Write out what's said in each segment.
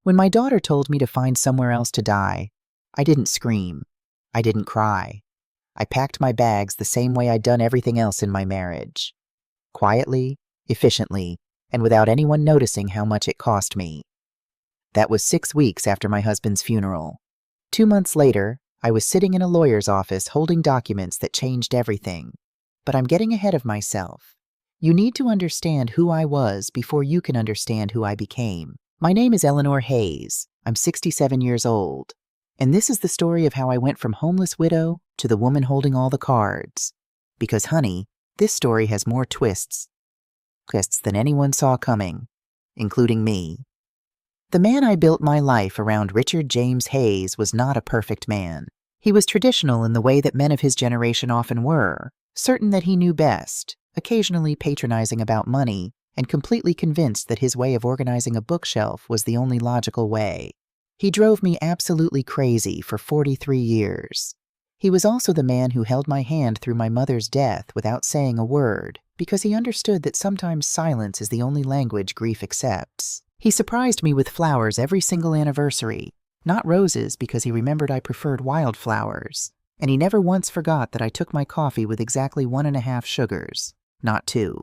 When my daughter told me to find somewhere else to die, I didn't scream. I didn't cry. I packed my bags the same way I'd done everything else in my marriage. Quietly, efficiently, and without anyone noticing how much it cost me. That was 6 weeks after my husband's funeral. 2 months later, I was sitting in a lawyer's office holding documents that changed everything. But I'm getting ahead of myself. You need to understand who I was before you can understand who I became. My name is Eleanor Hayes. I'm 67 years old. And this is the story of how I went from homeless widow to the woman holding all the cards. Because, honey, this story has more twists than anyone saw coming, including me. The man I built my life around, Richard James Hayes, was not a perfect man. He was traditional in the way that men of his generation often were, certain that he knew best, occasionally patronizing about money, and completely convinced that his way of organizing a bookshelf was the only logical way. He drove me absolutely crazy for 43 years. He was also the man who held my hand through my mother's death without saying a word, because he understood that sometimes silence is the only language grief accepts. He surprised me with flowers every single anniversary, not roses because he remembered I preferred wildflowers, and he never once forgot that I took my coffee with exactly 1.5 sugars, not 2.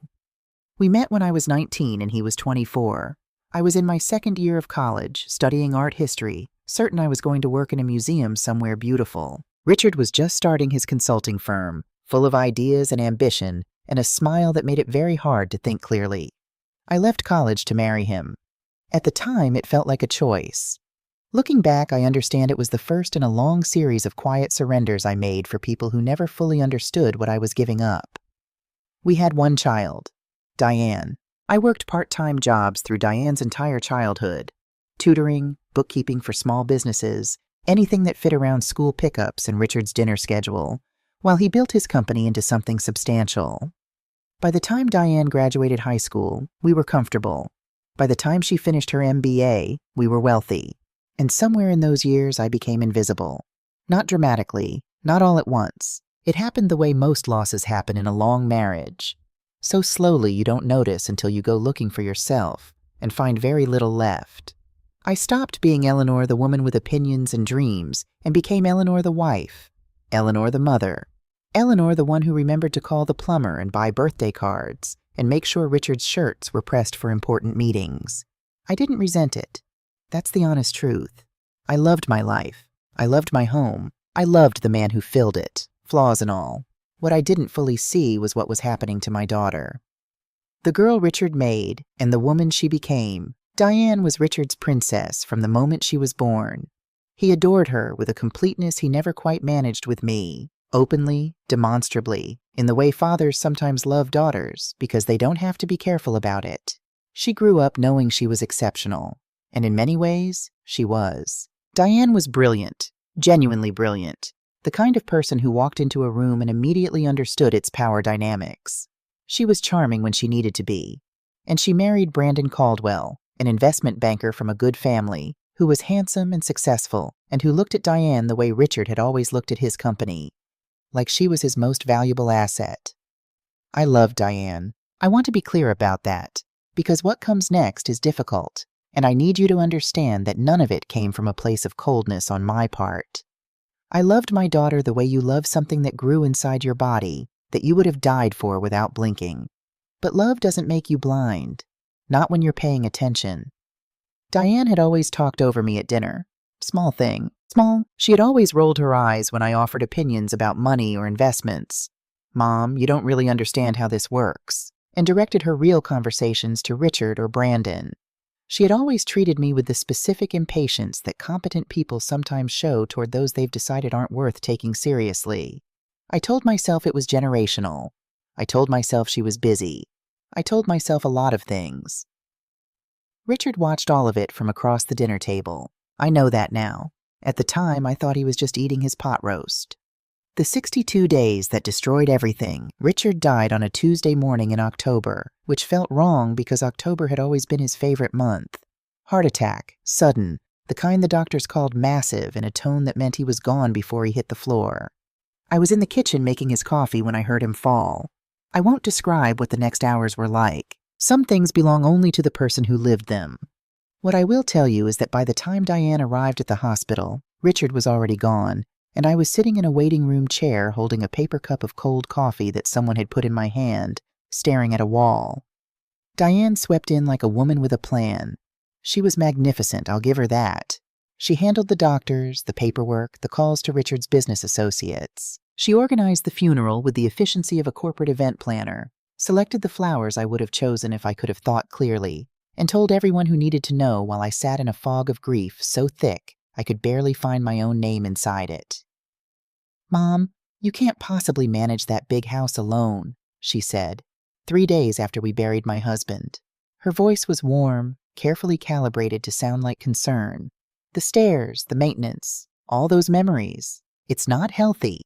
We met when I was 19 and he was 24. I was in my second year of college, studying art history, certain I was going to work in a museum somewhere beautiful. Richard was just starting his consulting firm, full of ideas and ambition, and a smile that made it very hard to think clearly. I left college to marry him. At the time, it felt like a choice. Looking back, I understand it was the first in a long series of quiet surrenders I made for people who never fully understood what I was giving up. We had one child, Diane. I worked part-time jobs through Diane's entire childhood, tutoring, bookkeeping for small businesses, anything that fit around school pickups and Richard's dinner schedule, while he built his company into something substantial. By the time Diane graduated high school, we were comfortable. By the time she finished her MBA, we were wealthy. And somewhere in those years, I became invisible. Not dramatically, not all at once. It happened the way most losses happen in a long marriage. So slowly you don't notice until you go looking for yourself and find very little left. I stopped being Eleanor, the woman with opinions and dreams, and became Eleanor the wife, Eleanor the mother, Eleanor the one who remembered to call the plumber and buy birthday cards and make sure Richard's shirts were pressed for important meetings. I didn't resent it. That's the honest truth. I loved my life. I loved my home. I loved the man who filled it, flaws and all. What I didn't fully see was what was happening to my daughter. The girl Richard made and the woman she became, Diane was Richard's princess from the moment she was born. He adored her with a completeness he never quite managed with me, openly, demonstrably, in the way fathers sometimes love daughters because they don't have to be careful about it. She grew up knowing she was exceptional, and in many ways, she was. Diane was brilliant, genuinely brilliant, the kind of person who walked into a room and immediately understood its power dynamics. She was charming when she needed to be, and she married Brandon Caldwell, an investment banker from a good family, who was handsome and successful, and who looked at Diane the way Richard had always looked at his company, like she was his most valuable asset. I loved Diane. I want to be clear about that, because what comes next is difficult, and I need you to understand that none of it came from a place of coldness on my part. I loved my daughter the way you love something that grew inside your body, that you would have died for without blinking. But love doesn't make you blind, not when you're paying attention. Diane had always talked over me at dinner. Small thing. Small. She had always rolled her eyes when I offered opinions about money or investments. Mom, you don't really understand how this works. And directed her real conversations to Richard or Brandon. She had always treated me with the specific impatience that competent people sometimes show toward those they've decided aren't worth taking seriously. I told myself it was generational. I told myself she was busy. I told myself a lot of things. Richard watched all of it from across the dinner table. I know that now. At the time, I thought he was just eating his pot roast. The 62 days that destroyed everything, Richard died on a Tuesday morning in October, which felt wrong because October had always been his favorite month. Heart attack, sudden, the kind the doctors called massive in a tone that meant he was gone before he hit the floor. I was in the kitchen making his coffee when I heard him fall. I won't describe what the next hours were like. Some things belong only to the person who lived them. What I will tell you is that by the time Diane arrived at the hospital, Richard was already gone, and I was sitting in a waiting room chair holding a paper cup of cold coffee that someone had put in my hand, staring at a wall. Diane swept in like a woman with a plan. She was magnificent, I'll give her that. She handled the doctors, the paperwork, the calls to Richard's business associates. She organized the funeral with the efficiency of a corporate event planner, selected the flowers I would have chosen if I could have thought clearly, and told everyone who needed to know while I sat in a fog of grief so thick I could barely find my own name inside it. "Mom, you can't possibly manage that big house alone," she said, 3 days after we buried my husband. Her voice was warm, carefully calibrated to sound like concern. "The stairs, the maintenance, all those memories. It's not healthy."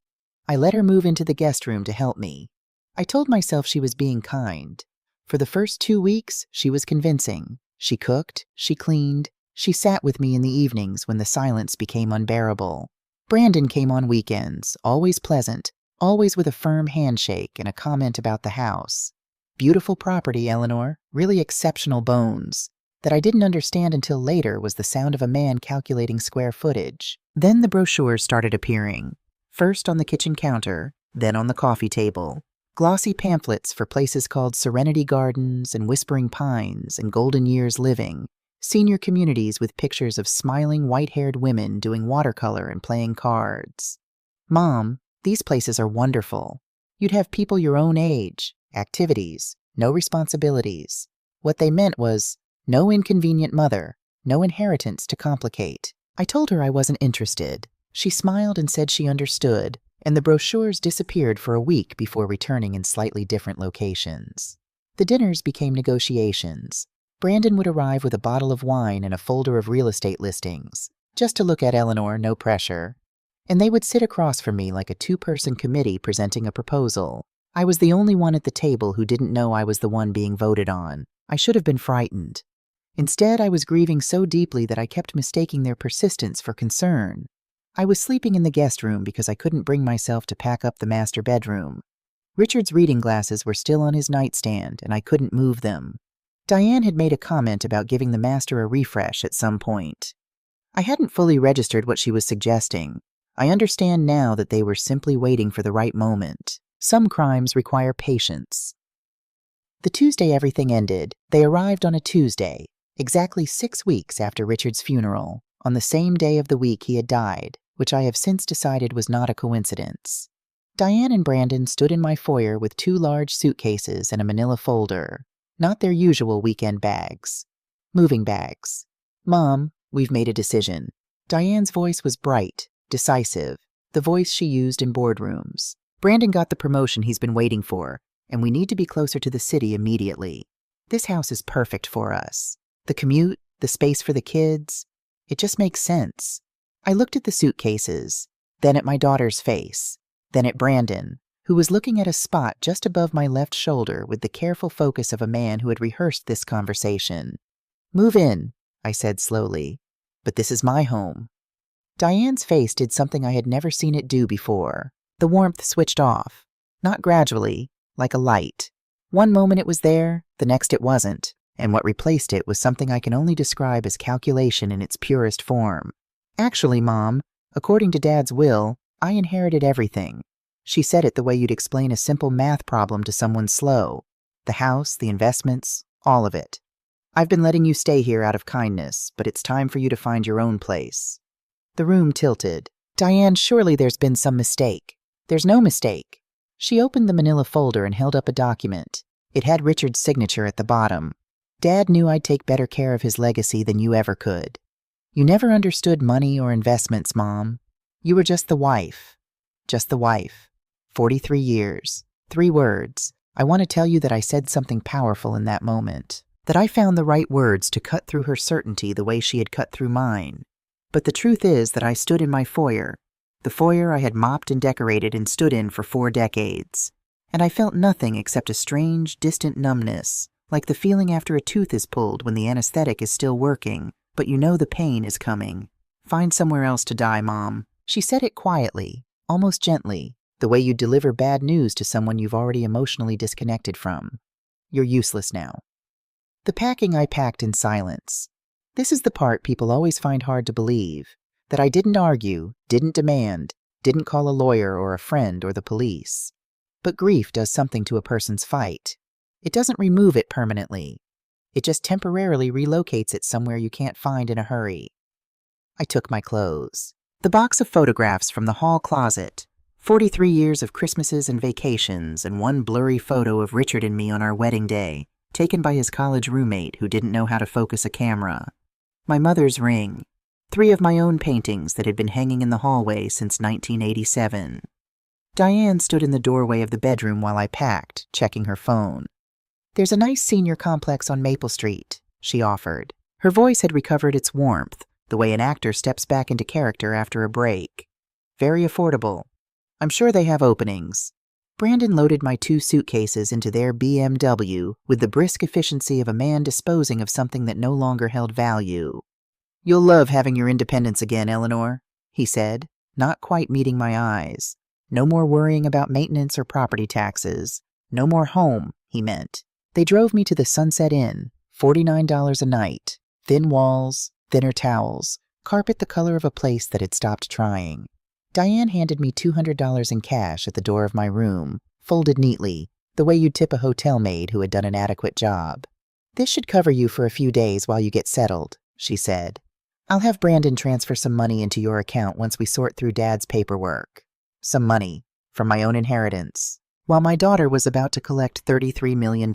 I let her move into the guest room to help me. I told myself she was being kind. For the first 2 weeks, she was convincing. She cooked, she cleaned, she sat with me in the evenings when the silence became unbearable. Brandon came on weekends, always pleasant, always with a firm handshake and a comment about the house. "Beautiful property, Eleanor, really exceptional bones." That I didn't understand until later was the sound of a man calculating square footage. Then the brochures started appearing, first on the kitchen counter, then on the coffee table. Glossy pamphlets for places called Serenity Gardens and Whispering Pines and Golden Years Living, senior communities with pictures of smiling white-haired women doing watercolor and playing cards. "Mom, these places are wonderful. You'd have people your own age, activities, no responsibilities." What they meant was, no inconvenient mother, no inheritance to complicate. I told her I wasn't interested. She smiled and said she understood, and the brochures disappeared for a week before returning in slightly different locations. The dinners became negotiations. Brandon would arrive with a bottle of wine and a folder of real estate listings, just to look at Eleanor, no pressure. And they would sit across from me like a 2-person committee presenting a proposal. I was the only one at the table who didn't know I was the one being voted on. I should have been frightened. Instead, I was grieving so deeply that I kept mistaking their persistence for concern. I was sleeping in the guest room because I couldn't bring myself to pack up the master bedroom. Richard's reading glasses were still on his nightstand, and I couldn't move them. Diane had made a comment about giving the master a refresh at some point. I hadn't fully registered what she was suggesting. I understand now that they were simply waiting for the right moment. Some crimes require patience. The Tuesday everything ended, they arrived on a Tuesday, exactly 6 weeks after Richard's funeral, on the same day of the week he had died, which I have since decided was not a coincidence. Diane and Brandon stood in my foyer with 2 large suitcases and a manila folder, not their usual weekend bags. Moving bags. "Mom, we've made a decision." Diane's voice was bright, decisive, the voice she used in boardrooms. "Brandon got the promotion he's been waiting for, and we need to be closer to the city immediately. This house is perfect for us. The commute, the space for the kids, it just makes sense." I looked at the suitcases, then at my daughter's face, then at Brandon, who was looking at a spot just above my left shoulder with the careful focus of a man who had rehearsed this conversation. "Move in," I said slowly, "but this is my home." Diane's face did something I had never seen it do before. The warmth switched off, not gradually, like a light. One moment it was there, the next it wasn't, and what replaced it was something I can only describe as calculation in its purest form. "Actually, Mom, according to Dad's will, I inherited everything." She said it the way you'd explain a simple math problem to someone slow. The house, the investments, all of it. "I've been letting you stay here out of kindness, but it's time for you to find your own place." The room tilted. "Diane, surely there's been some mistake." "There's no mistake." She opened the manila folder and held up a document. It had Richard's signature at the bottom. "Dad knew I'd take better care of his legacy than you ever could. You never understood money or investments, Mom. You were just the wife. Just the wife. 43 years. 3 words. I want to tell you that I said something powerful in that moment. That I found the right words to cut through her certainty the way she had cut through mine. But the truth is that I stood in my foyer. The foyer I had mopped and decorated and stood in for 4 decades. And I felt nothing except a strange, distant numbness, like the feeling after a tooth is pulled when the anesthetic is still working, but you know the pain is coming. "Find somewhere else to die, Mom." She said it quietly, almost gently, the way you deliver bad news to someone you've already emotionally disconnected from. "You're useless now." The packing I packed in silence. This is the part people always find hard to believe, that I didn't argue, didn't demand, didn't call a lawyer or a friend or the police. But grief does something to a person's fight. It doesn't remove it permanently. It just temporarily relocates it somewhere you can't find in a hurry. I took my clothes. The box of photographs from the hall closet, 43 years of Christmases and vacations, and one blurry photo of Richard and me on our wedding day, taken by his college roommate who didn't know how to focus a camera. My mother's ring. 3 of my own paintings that had been hanging in the hallway since 1987. Diane stood in the doorway of the bedroom while I packed, checking her phone. "There's a nice senior complex on Maple Street," she offered. Her voice had recovered its warmth, the way an actor steps back into character after a break. "Very affordable. I'm sure they have openings." Brandon loaded my 2 suitcases into their BMW with the brisk efficiency of a man disposing of something that no longer held value. "You'll love having your independence again, Eleanor," he said, not quite meeting my eyes. No more worrying about maintenance or property taxes. No more home, he meant. They drove me to the Sunset Inn, $49 a night, thin walls, thinner towels, carpet the color of a place that had stopped trying. Diane handed me $200 in cash at the door of my room, folded neatly, the way you'd tip a hotel maid who had done an adequate job. "This should cover you for a few days while you get settled," she said. "I'll have Brandon transfer some money into your account once we sort through Dad's paperwork." Some money, from my own inheritance, while my daughter was about to collect $33 million.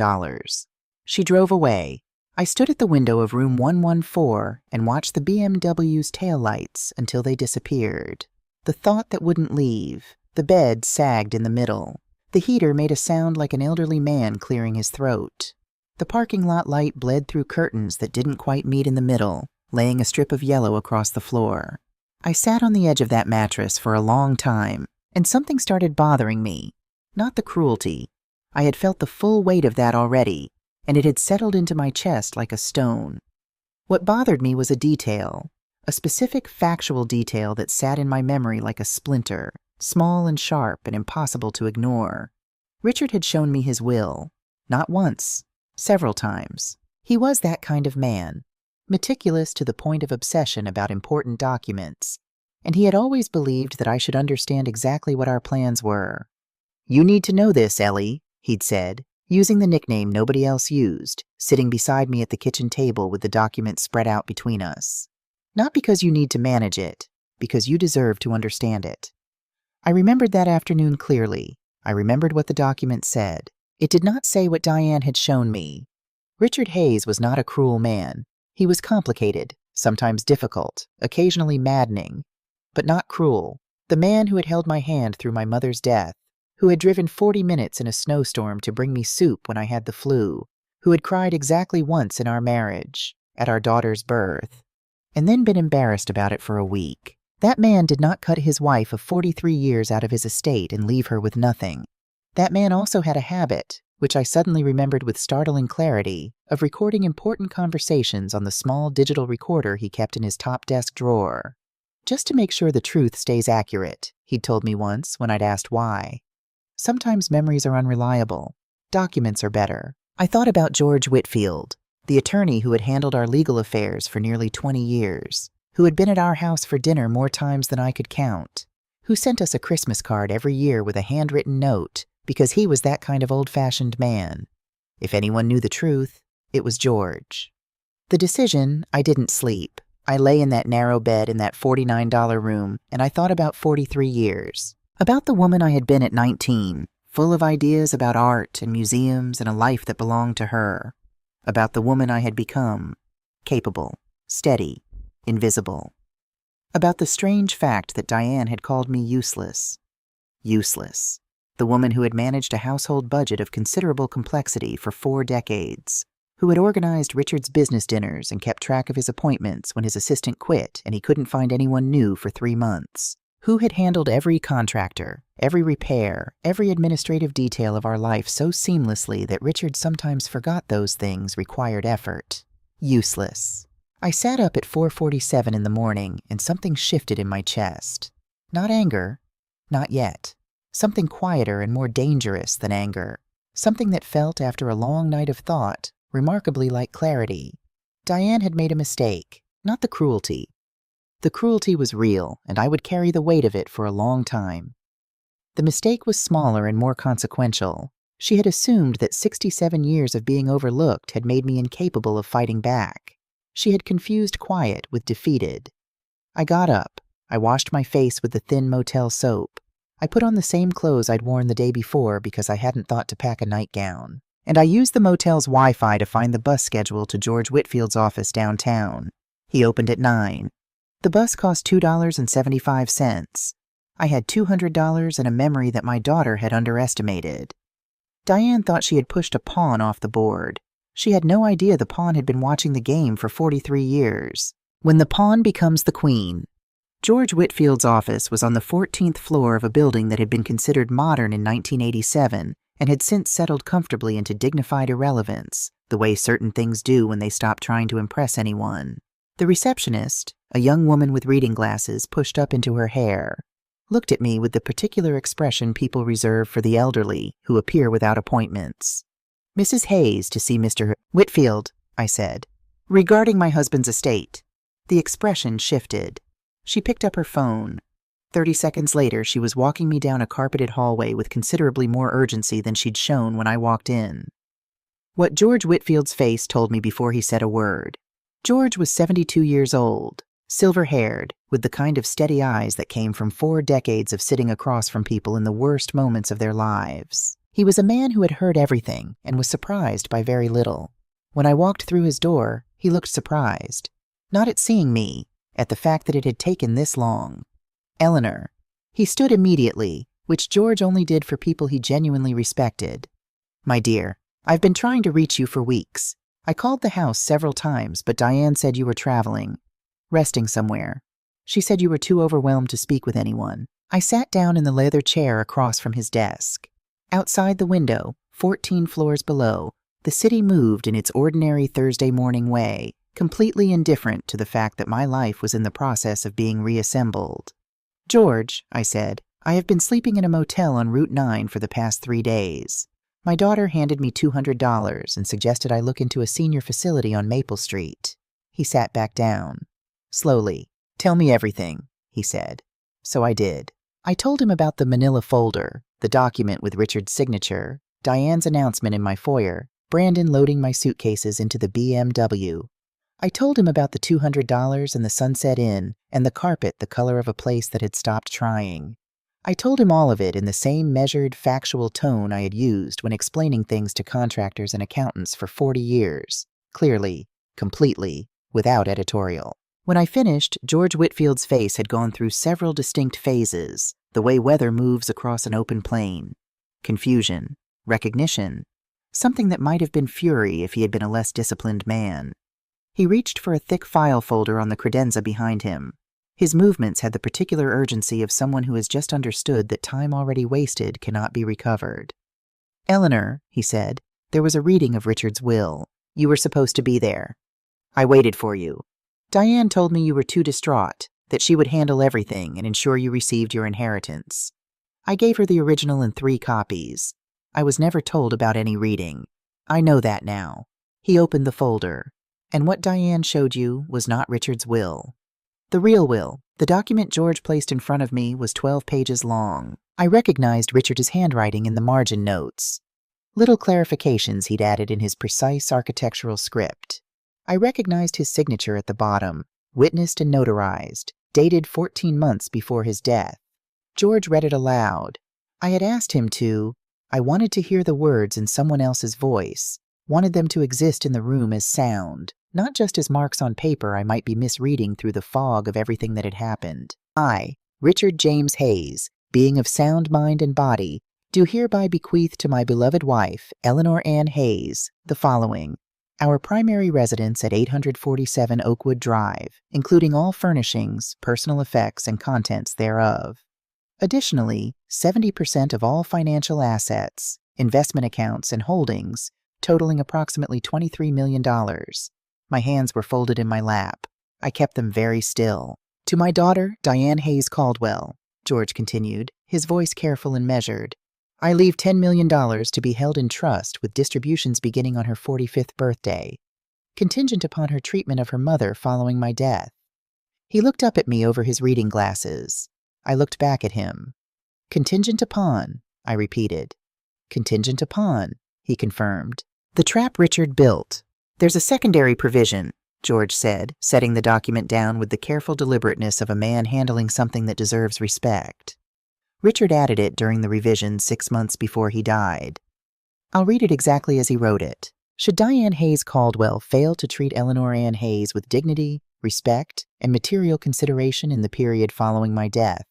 She drove away. I stood at the window of room 114 and watched the BMW's taillights until they disappeared. The thought that wouldn't leave. The bed sagged in the middle. The heater made a sound like an elderly man clearing his throat. The parking lot light bled through curtains that didn't quite meet in the middle, laying a strip of yellow across the floor. I sat on the edge of that mattress for a long time, and something started bothering me. Not the cruelty. I had felt the full weight of that already, and it had settled into my chest like a stone. What bothered me was a detail. A specific factual detail that sat in my memory like a splinter, small and sharp and impossible to ignore. Richard had shown me his will. Not once. Several times. He was that kind of man. Meticulous to the point of obsession about important documents. And he had always believed that I should understand exactly what our plans were. "You need to know this, Ellie," he'd said, using the nickname nobody else used, sitting beside me at the kitchen table with the document spread out between us. "Not because you need to manage it, because you deserve to understand it." I remembered that afternoon clearly. I remembered what the document said. It did not say what Diane had shown me. Richard Hayes was not a cruel man. He was complicated, sometimes difficult, occasionally maddening, but not cruel. The man who had held my hand through my mother's death, who had driven 40 minutes in a snowstorm to bring me soup when I had the flu, who had cried exactly once in our marriage, at our daughter's birth, and then been embarrassed about it for a week. That man did not cut his wife of 43 years out of his estate and leave her with nothing. That man also had a habit, which I suddenly remembered with startling clarity, of recording important conversations on the small digital recorder he kept in his top desk drawer. "Just to make sure the truth stays accurate," he'd told me once when I'd asked why. Sometimes memories are unreliable. Documents are better. I thought about George Whitfield, the attorney who had handled our legal affairs for nearly 20 years, who had been at our house for dinner more times than I could count, who sent us a Christmas card every year with a handwritten note because he was that kind of old-fashioned man. If anyone knew the truth, it was George. The decision, I didn't sleep. I lay in that narrow bed in that $49 room, and I thought about 43 years. About the woman I had been at 19, full of ideas about art and museums and a life that belonged to her. About the woman I had become, capable, steady, invisible. About the strange fact that Diane had called me useless. Useless. The woman who had managed a household budget of considerable complexity for 4 decades. Who had organized Richard's business dinners and kept track of his appointments when his assistant quit and he couldn't find anyone new for 3 months. Who had handled every contractor, every repair, every administrative detail of our life so seamlessly that Richard sometimes forgot those things required effort. Useless. I sat up at 4:47 in the morning and something shifted in my chest. Not anger. Not yet. Something quieter and more dangerous than anger. Something that felt, after a long night of thought, remarkably like clarity. Diane had made a mistake, not the cruelty. The cruelty was real, and I would carry the weight of it for a long time. The mistake was smaller and more consequential. She had assumed that 67 years of being overlooked had made me incapable of fighting back. She had confused quiet with defeated. I got up. I washed my face with the thin motel soap. I put on the same clothes I'd worn the day before because I hadn't thought to pack a nightgown. And I used the motel's Wi-Fi to find the bus schedule to George Whitfield's office downtown. He opened at 9. The bus cost $2.75. I had $200 and a memory that my daughter had underestimated. Diane thought she had pushed a pawn off the board. She had no idea the pawn had been watching the game for 43 years. When the pawn becomes the queen. George Whitfield's office was on the 14th floor of a building that had been considered modern in 1987 and had since settled comfortably into dignified irrelevance, the way certain things do when they stop trying to impress anyone. The receptionist, a young woman with reading glasses pushed up into her hair, looked at me with the particular expression people reserve for the elderly who appear without appointments. "Mrs. Hayes to see Mr. Whitfield," I said. "Regarding my husband's estate." The expression shifted. She picked up her phone. 30 seconds later, she was walking me down a carpeted hallway with considerably more urgency than she'd shown when I walked in. What George Whitfield's face told me before he said a word. George was 72 years old, silver-haired, with the kind of steady eyes that came from 4 decades of sitting across from people in the worst moments of their lives. He was a man who had heard everything and was surprised by very little. When I walked through his door, he looked surprised. Not at seeing me, at the fact that it had taken this long. "Eleanor." He stood immediately, which George only did for people he genuinely respected. "My dear, I've been trying to reach you for weeks. I called the house several times, but Diane said you were traveling, resting somewhere. She said you were too overwhelmed to speak with anyone." I sat down in the leather chair across from his desk. Outside the window, 14 floors below, the city moved in its ordinary Thursday morning way, completely indifferent to the fact that my life was in the process of being reassembled. "George," I said, "I have been sleeping in a motel on Route 9 for the past 3 days. My daughter handed me $200 and suggested I look into a senior facility on Maple Street." He sat back down. Slowly. "Tell me everything," he said. So I did. I told him about the manila folder, the document with Richard's signature, Diane's announcement in my foyer, Brandon loading my suitcases into the BMW. I told him about the $200 and the Sunset Inn and the carpet the color of a place that had stopped trying. I told him all of it in the same measured, factual tone I had used when explaining things to contractors and accountants for 40 years, clearly, completely, without editorial. When I finished, George Whitfield's face had gone through several distinct phases, the way weather moves across an open plain. Confusion, recognition, something that might have been fury if he had been a less disciplined man. He reached for a thick file folder on the credenza behind him. His movements had the particular urgency of someone who has just understood that time already wasted cannot be recovered. "Eleanor," he said, "there was a reading of Richard's will. You were supposed to be there. I waited for you. Diane told me you were too distraught, that she would handle everything and ensure you received your inheritance. I gave her the original in 3 copies. I was never told about any reading. I know that now." He opened the folder. "And what Diane showed you was not Richard's will. The real will, the document George placed in front of me, was 12 pages long. I recognized Richard's handwriting in the margin notes. Little clarifications he'd added in his precise architectural script. I recognized his signature at the bottom, witnessed and notarized, dated 14 months before his death. George read it aloud. I had asked him to. I wanted to hear the words in someone else's voice, wanted them to exist in the room as sound, not just as marks on paper I might be misreading through the fog of everything that had happened. I, Richard James Hayes, being of sound mind and body, do hereby bequeath to my beloved wife, Eleanor Ann Hayes, the following: our primary residence at 847 Oakwood Drive, including all furnishings, personal effects, and contents thereof. Additionally, 70% of all financial assets, investment accounts, and holdings, totaling approximately $23 million. My hands were folded in my lap. I kept them very still. To my daughter, Diane Hayes Caldwell, George continued, his voice careful and measured, I leave $10 million to be held in trust with distributions beginning on her 45th birthday. contingent upon her treatment of her mother following my death. He looked up at me over his reading glasses. I looked back at him. Contingent upon, I repeated. Contingent upon, he confirmed. The trap Richard built. There's a secondary provision, George said, setting the document down with the careful deliberateness of a man handling something that deserves respect. Richard added it during the revision 6 months before he died. I'll read it exactly as he wrote it. Should Diane Hayes Caldwell fail to treat Eleanor Ann Hayes with dignity, respect, and material consideration in the period following my death,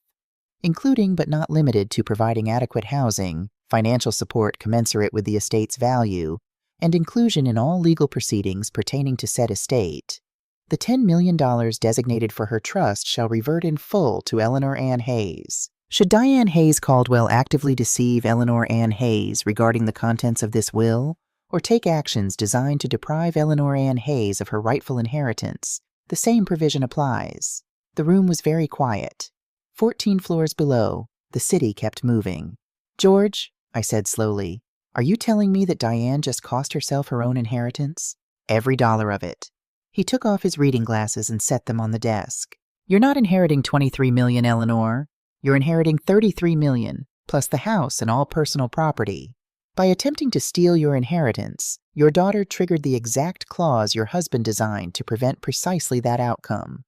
including but not limited to providing adequate housing, financial support commensurate with the estate's value, and inclusion in all legal proceedings pertaining to said estate, the $10 million designated for her trust shall revert in full to Eleanor Ann Hayes. Should Diane Hayes Caldwell actively deceive Eleanor Ann Hayes regarding the contents of this will, or take actions designed to deprive Eleanor Ann Hayes of her rightful inheritance, the same provision applies. The room was very quiet. 14 floors below, the city kept moving. George, I said slowly, are you telling me that Diane just cost herself her own inheritance? Every dollar of it. He took off his reading glasses and set them on the desk. You're not inheriting $23 million, Eleanor. You're inheriting $33 million, plus the house and all personal property. By attempting to steal your inheritance, your daughter triggered the exact clause your husband designed to prevent precisely that outcome.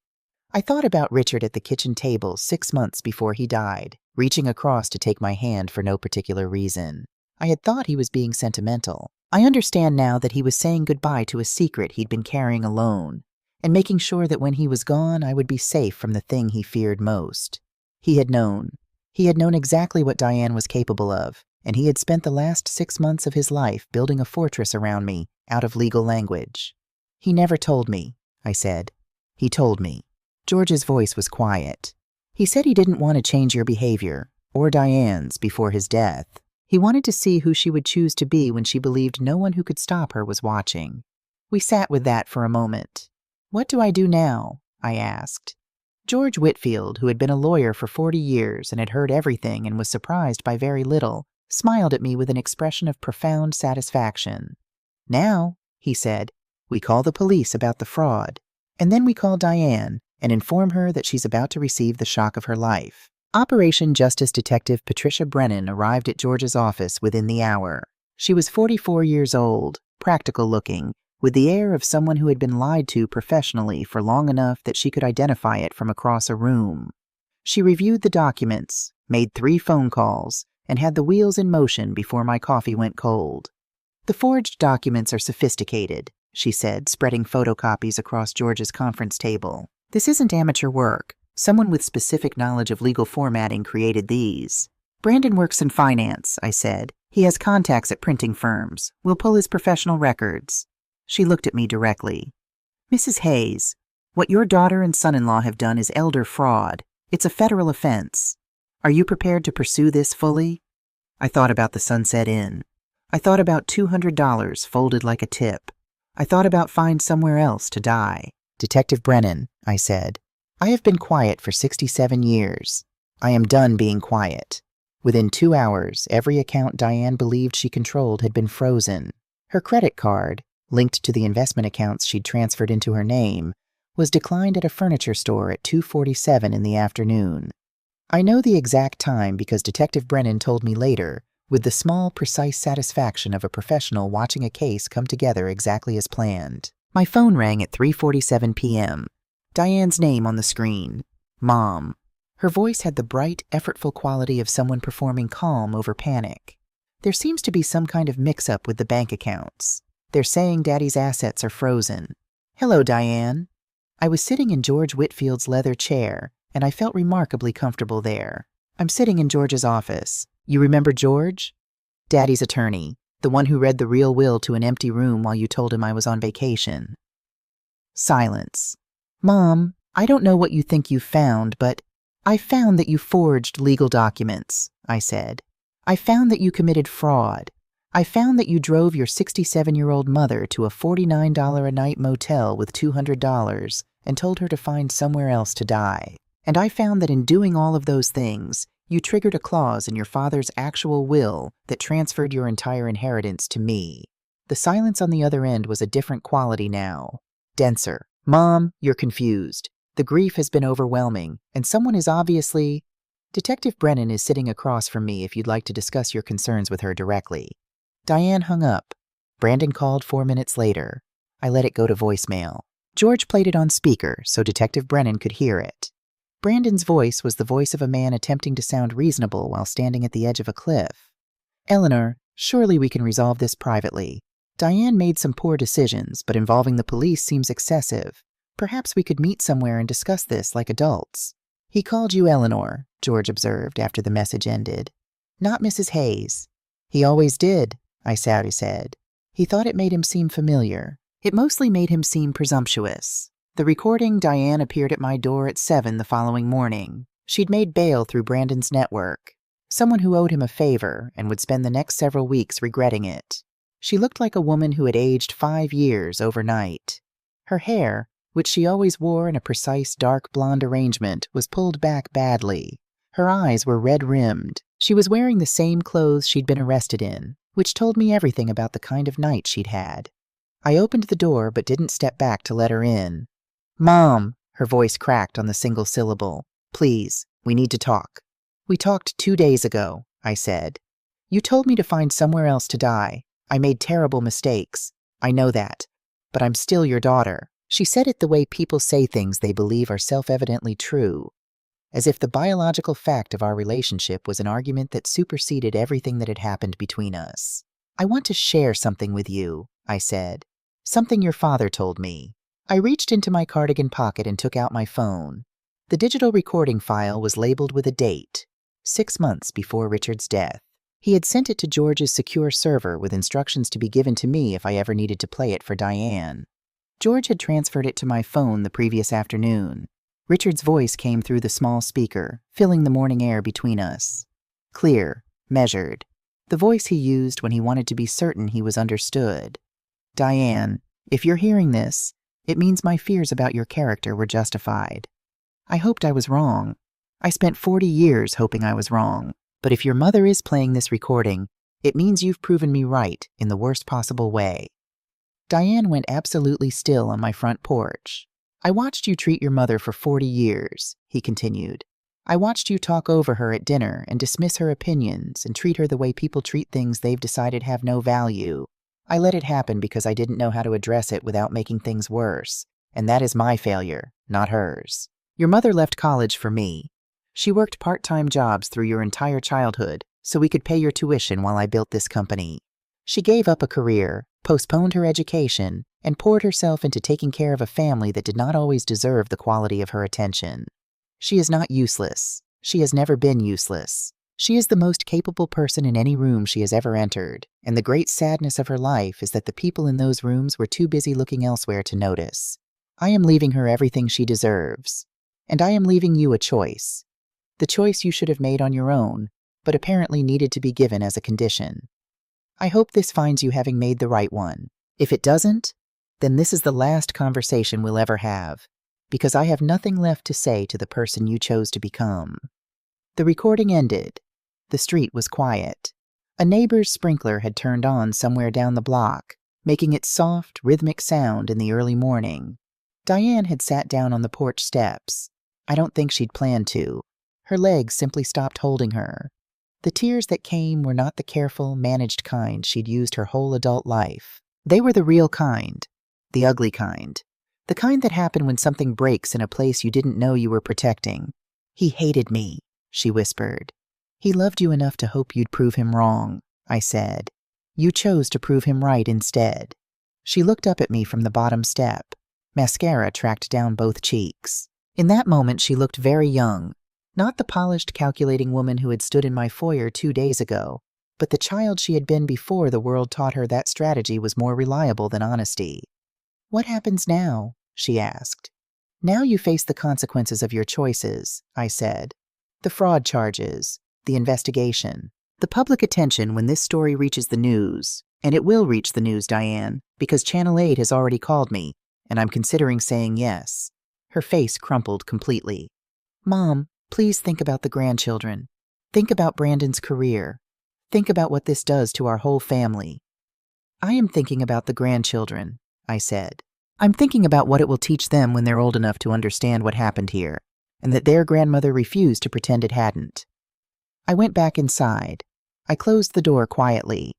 I thought about Richard at the kitchen table 6 months before he died, reaching across to take my hand for no particular reason. I had thought he was being sentimental. I understand now that he was saying goodbye to a secret he'd been carrying alone, and making sure that when he was gone I would be safe from the thing he feared most. He had known. He had known exactly what Diane was capable of, and he had spent the last 6 months of his life building a fortress around me out of legal language. He never told me, I said. He told me. George's voice was quiet. He said he didn't want to change your behavior, or Diane's, before his death. He wanted to see who she would choose to be when she believed no one who could stop her was watching. We sat with that for a moment. What do I do now? I asked. George Whitfield, who had been a lawyer for 40 years and had heard everything and was surprised by very little, smiled at me with an expression of profound satisfaction. Now, he said, we call the police about the fraud, and then we call Diane and inform her that she's about to receive the shock of her life. Operation Justice Detective Patricia Brennan arrived at George's office within the hour. She was 44 years old, practical-looking, with the air of someone who had been lied to professionally for long enough that she could identify it from across a room. She reviewed the documents, made 3 phone calls, and had the wheels in motion before my coffee went cold. The forged documents are sophisticated, she said, spreading photocopies across George's conference table. This isn't amateur work. Someone with specific knowledge of legal formatting created these. Brandon works in finance, I said. He has contacts at printing firms. We'll pull his professional records. She looked at me directly. Mrs. Hayes, what your daughter and son-in-law have done is elder fraud. It's a federal offense. Are you prepared to pursue this fully? I thought about the Sunset Inn. I thought about $200 folded like a tip. I thought about find somewhere else to die. Detective Brennan, I said, I have been quiet for 67 years. I am done being quiet. Within 2 hours, every account Diane believed she controlled had been frozen. Her credit card, linked to the investment accounts she'd transferred into her name, was declined at a furniture store at 2:47 in the afternoon. I know the exact time because Detective Brennan told me later, with the small, precise satisfaction of a professional watching a case come together exactly as planned. My phone rang at 3:47 p.m. Diane's name on the screen. Mom. Her voice had the bright, effortful quality of someone performing calm over panic. There seems to be some kind of mix-up with the bank accounts. They're saying Daddy's assets are frozen. Hello, Diane. I was sitting in George Whitfield's leather chair, and I felt remarkably comfortable there. I'm sitting in George's office. You remember George? Daddy's attorney, the one who read the real will to an empty room while you told him I was on vacation. Silence. Mom, I don't know what you think you found, but I found that you forged legal documents, I said. I found that you committed fraud. I found that you drove your 67-year-old mother to a $49 a night motel with $200 and told her to find somewhere else to die. And I found that in doing all of those things, you triggered a clause in your father's actual will that transferred your entire inheritance to me. The silence on the other end was a different quality now. Denser. Mom, you're confused. The grief has been overwhelming, and someone is obviously... Detective Brennan is sitting across from me if you'd like to discuss your concerns with her directly. Diane hung up. Brandon called 4 minutes later. I let it go to voicemail. George played it on speaker so Detective Brennan could hear it. Brandon's voice was the voice of a man attempting to sound reasonable while standing at the edge of a cliff. Eleanor, surely we can resolve this privately. Diane made some poor decisions, but involving the police seems excessive. Perhaps we could meet somewhere and discuss this like adults. He called you Eleanor, George observed after the message ended. Not Mrs. Hayes. He always did, I said. He thought it made him seem familiar. It mostly made him seem presumptuous. The recording, Diane appeared at my door at 7 the following morning. She'd made bail through Brandon's network. Someone who owed him a favor and would spend the next several weeks regretting it. She looked like a woman who had aged 5 years overnight. Her hair, which she always wore in a precise dark blonde arrangement, was pulled back badly. Her eyes were red-rimmed. She was wearing the same clothes she'd been arrested in, which told me everything about the kind of night she'd had. I opened the door but didn't step back to let her in. Mom, her voice cracked on the single syllable. Please, we need to talk. We talked 2 days ago, I said. You told me to find somewhere else to die. I made terrible mistakes. I know that. But I'm still your daughter. She said it the way people say things they believe are self-evidently true, as if the biological fact of our relationship was an argument that superseded everything that had happened between us. I want to share something with you, I said. Something your father told me. I reached into my cardigan pocket and took out my phone. The digital recording file was labeled with a date, 6 months before Richard's death. He had sent it to George's secure server with instructions to be given to me if I ever needed to play it for Diane. George had transferred it to my phone the previous afternoon. Richard's voice came through the small speaker, filling the morning air between us. Clear, measured. The voice he used when he wanted to be certain he was understood. Diane, if you're hearing this, it means my fears about your character were justified. I hoped I was wrong. I spent 40 years hoping I was wrong. But if your mother is playing this recording, it means you've proven me right in the worst possible way. Diane went absolutely still on my front porch. I watched you treat your mother for 40 years, he continued. I watched you talk over her at dinner and dismiss her opinions and treat her the way people treat things they've decided have no value. I let it happen because I didn't know how to address it without making things worse, and that is my failure, not hers. Your mother left college for me. She worked part-time jobs through your entire childhood so we could pay your tuition while I built this company. She gave up a career, postponed her education, and poured herself into taking care of a family that did not always deserve the quality of her attention. She is not useless. She has never been useless. She is the most capable person in any room she has ever entered, and the great sadness of her life is that the people in those rooms were too busy looking elsewhere to notice. I am leaving her everything she deserves, and I am leaving you a choice. The choice you should have made on your own, but apparently needed to be given as a condition. I hope this finds you having made the right one. If it doesn't, then this is the last conversation we'll ever have, because I have nothing left to say to the person you chose to become. The recording ended. The street was quiet. A neighbor's sprinkler had turned on somewhere down the block, making its soft, rhythmic sound in the early morning. Diane had sat down on the porch steps. I don't think she'd planned to. Her legs simply stopped holding her. The tears that came were not the careful, managed kind she'd used her whole adult life. They were the real kind, the ugly kind, the kind that happened when something breaks in a place you didn't know you were protecting. He hated me, she whispered. He loved you enough to hope you'd prove him wrong, I said. You chose to prove him right instead. She looked up at me from the bottom step. Mascara tracked down both cheeks. In that moment, she looked very young. Not the polished, calculating woman who had stood in my foyer 2 days ago, but the child she had been before the world taught her that strategy was more reliable than honesty. What happens now? She asked. Now you face the consequences of your choices, I said. The fraud charges, the investigation, the public attention when this story reaches the news. And it will reach the news, Diane, because Channel 8 has already called me, and I'm considering saying yes. Her face crumpled completely. Mom, please think about the grandchildren. Think about Brandon's career. Think about what this does to our whole family. I am thinking about the grandchildren, I said. I'm thinking about what it will teach them when they're old enough to understand what happened here, and that their grandmother refused to pretend it hadn't. I went back inside. I closed the door quietly.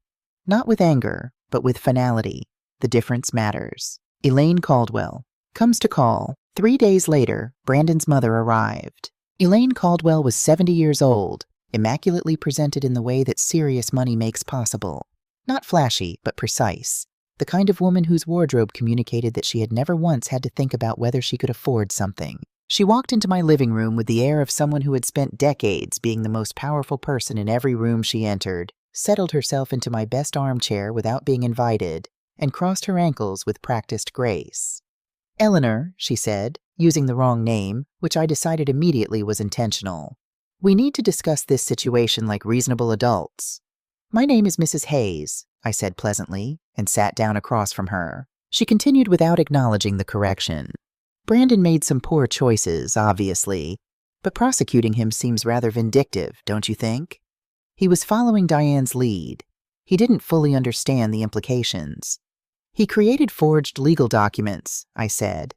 Not with anger, but with finality. The difference matters. Elaine Caldwell. Comes to call. 3 days later, Brandon's mother arrived. Elaine Caldwell was 70 years old, immaculately presented in the way that serious money makes possible. Not flashy, but precise. The kind of woman whose wardrobe communicated that she had never once had to think about whether she could afford something. She walked into my living room with the air of someone who had spent decades being the most powerful person in every room she entered, settled herself into my best armchair without being invited, and crossed her ankles with practiced grace. "Eleanor," she said, using the wrong name, which I decided immediately was intentional. "We need to discuss this situation like reasonable adults." "My name is Mrs. Hayes," I said pleasantly, and sat down across from her. She continued without acknowledging the correction. "Brandon made some poor choices, obviously, but prosecuting him seems rather vindictive, don't you think? He was following Diane's lead. He didn't fully understand the implications. He created forged legal documents," I said.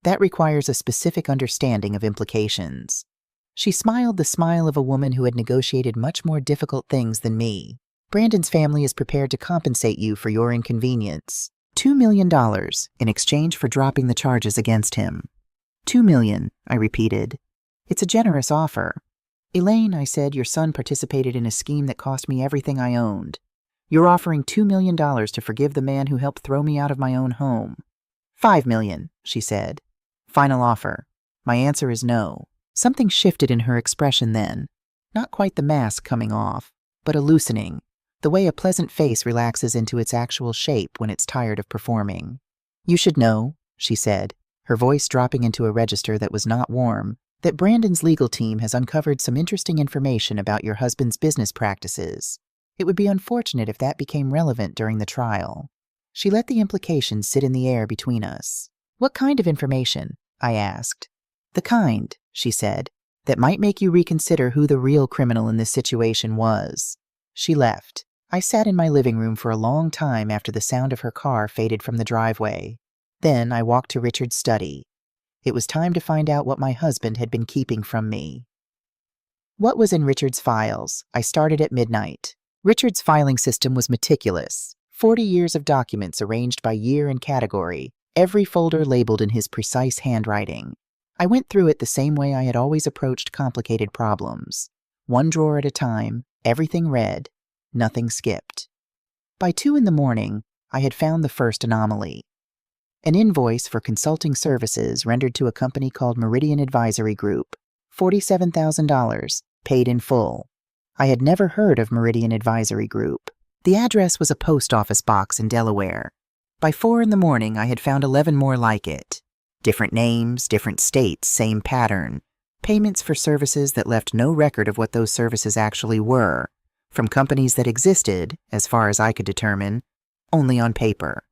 "That requires a specific understanding of implications." She smiled the smile of a woman who had negotiated much more difficult things than me. "Brandon's family is prepared to compensate you for your inconvenience. $2 million in exchange for dropping the charges against him." $2 million, I repeated. "It's a generous offer." "Elaine," I said, "your son participated in a scheme that cost me everything I owned. You're offering $2 million to forgive the man who helped throw me out of my own home." $5 million, she said. "Final offer." My answer is no. Something shifted in her expression then. Not quite the mask coming off, but a loosening. The way a pleasant face relaxes into its actual shape when it's tired of performing. "You should know," she said, her voice dropping into a register that was not warm, "that Brandon's legal team has uncovered some interesting information about your husband's business practices. It would be unfortunate if that became relevant during the trial." She let the implications sit in the air between us. "What kind of information?" I asked. "The kind," she said, "that might make you reconsider who the real criminal in this situation was." She left. I sat in my living room for a long time after the sound of her car faded from the driveway. Then I walked to Richard's study. It was time to find out what my husband had been keeping from me. What was in Richard's files? I started at midnight. Richard's filing system was meticulous. 40 years of documents arranged by year and category, every folder labeled in his precise handwriting. I went through it the same way I had always approached complicated problems. One drawer at a time, everything read, nothing skipped. By 2 in the morning, I had found the first anomaly. An invoice for consulting services rendered to a company called Meridian Advisory Group, $47,000, paid in full. I had never heard of Meridian Advisory Group. The address was a post office box in Delaware. By 4 in the morning, I had found 11 more like it. Different names, different states, same pattern. Payments for services that left no record of what those services actually were, from companies that existed, as far as I could determine, only on paper.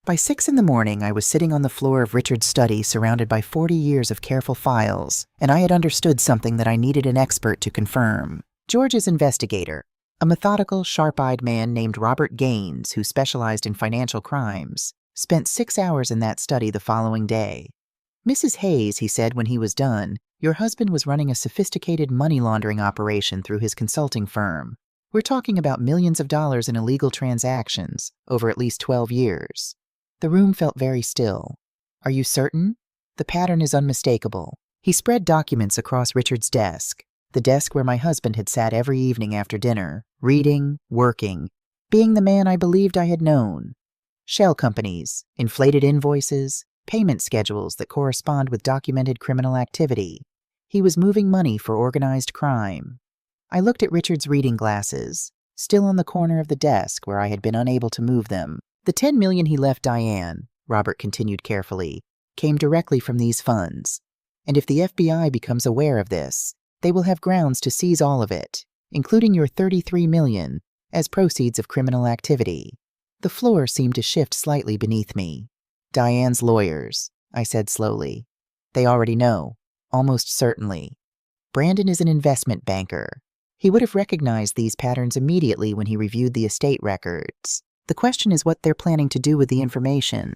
By 6 in the morning, I was sitting on the floor of Richard's study surrounded by 40 years of careful files, and I had understood something that I needed an expert to confirm. George's investigator, a methodical, sharp-eyed man named Robert Gaines, who specialized in financial crimes, spent 6 hours in that study the following day. "Mrs. Hayes," he said when he was done, "your husband was running a sophisticated money laundering operation through his consulting firm. We're talking about millions of dollars in illegal transactions over at least 12 years. The room felt very still. "Are you certain?" "The pattern is unmistakable." He spread documents across Richard's desk, the desk where my husband had sat every evening after dinner, reading, working, being the man I believed I had known. Shell companies, inflated invoices, payment schedules that correspond with documented criminal activity. He was moving money for organized crime. I looked at Richard's reading glasses, still on the corner of the desk where I had been unable to move them. "The $10 million he left Diane," Robert continued carefully, "came directly from these funds. And if the FBI becomes aware of this, they will have grounds to seize all of it, including your $33 million, as proceeds of criminal activity." The floor seemed to shift slightly beneath me. "Diane's lawyers," I said slowly. "They already know, almost certainly. Brandon is an investment banker. He would have recognized these patterns immediately when he reviewed the estate records. The question is what they're planning to do with the information.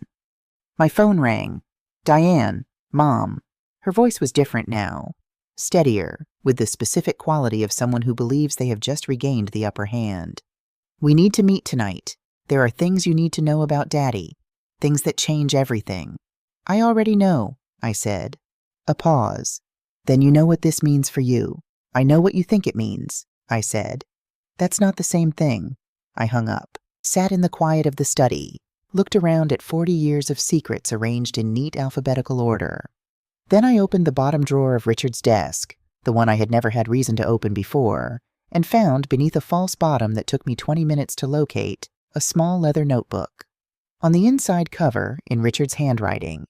My phone rang. Diane, Mom. Her voice was different now, steadier, with the specific quality of someone who believes they have just regained the upper hand. We need to meet tonight. There are things you need to know about Daddy, things that change everything. I already know, I said. A pause. Then you know what this means for you. I know what you think it means, I said. That's not the same thing. I hung up, sat in the quiet of the study, looked around at 40 years of secrets arranged in neat alphabetical order. Then I opened the bottom drawer of Richard's desk, the one I had never had reason to open before, and found beneath a false bottom that took me 20 minutes to locate, a small leather notebook. On the inside cover, in Richard's handwriting,